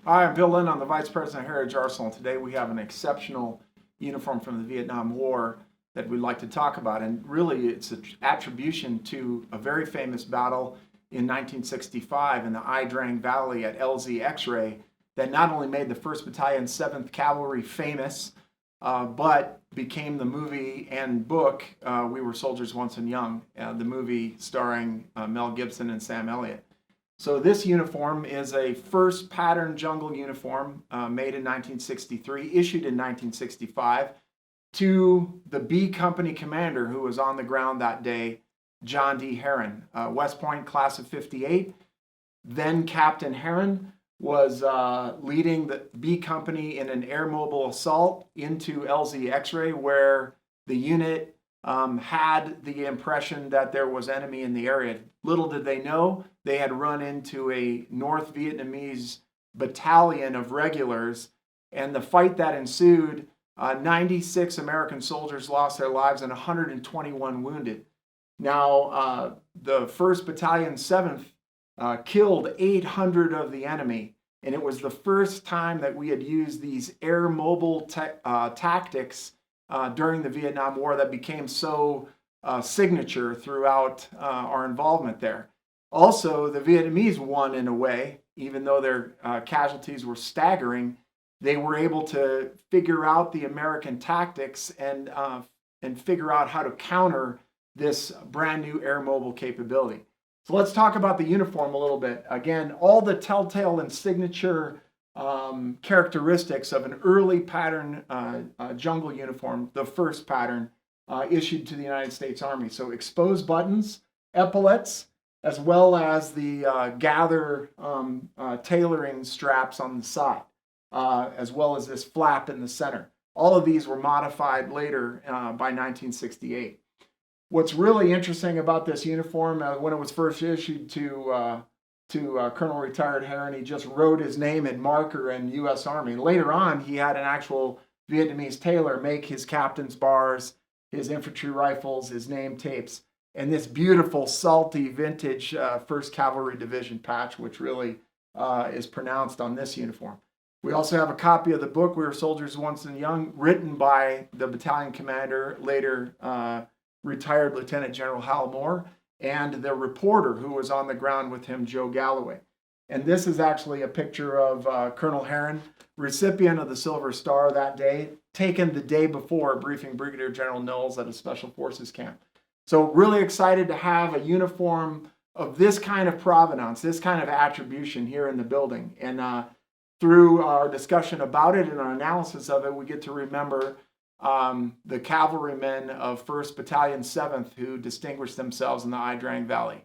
Hi, I'm Bill Lynn. I'm the Vice President of Heritage Arsenal. Today we have an exceptional uniform from the Vietnam War that we'd like to talk about. And really it's an attribution to a very famous battle in 1965 in the Ia Drang Valley at LZ X-Ray that not only made the 1st Battalion, 7th Cavalry famous, but became the movie and book, We Were Soldiers Once and Young, the movie starring Mel Gibson and Sam Elliott. So this uniform is a first pattern jungle uniform made in 1963, issued in 1965 to the B Company commander who was on the ground that day, John D. Herren. West Point class of 58. Then Captain Herren was leading the B Company in an air mobile assault into LZ X-Ray, where the unit had the impression that there was enemy in the area. Little did they know, they had run into a North Vietnamese battalion of regulars, and the fight that ensued, 96 American soldiers lost their lives and 121 wounded. Now, the 1st Battalion, 7th killed 800 of the enemy, and it was the first time that we had used these air mobile tactics during the Vietnam War that became so signature throughout our involvement there. Also, the Vietnamese won in a way, even though their casualties were staggering. They were able to figure out the American tactics and figure out how to counter this brand new air mobile capability. So let's talk about the uniform a little bit. Again, all the telltale and signature characteristics of an early pattern jungle uniform, the first pattern issued to the United States Army. So exposed buttons, epaulets, as well as the gather tailoring straps on the side, as well as this flap in the center. All of these were modified later by 1968. What's really interesting about this uniform, when it was first issued to Colonel Retired Herren, he just wrote his name in marker in U.S. Army. Later on, he had an actual Vietnamese tailor make his captain's bars, his infantry rifles, his name tapes, and this beautiful, salty, vintage 1st Cavalry Division patch, which really is pronounced on this uniform. We also have a copy of the book, We Were Soldiers Once and Young, written by the battalion commander, later retired Lieutenant General Hal Moore, and the reporter who was on the ground with him, Joe Galloway. And this is actually a picture of Colonel Herren, recipient of the Silver Star that day, taken the day before briefing Brigadier General Knowles at a Special Forces camp. So really excited to have a uniform of this kind of provenance, this kind of attribution here in the building. And through our discussion about it and our analysis of it, we get to remember the cavalrymen of 1st Battalion, 7th who distinguished themselves in the Ia Drang Valley.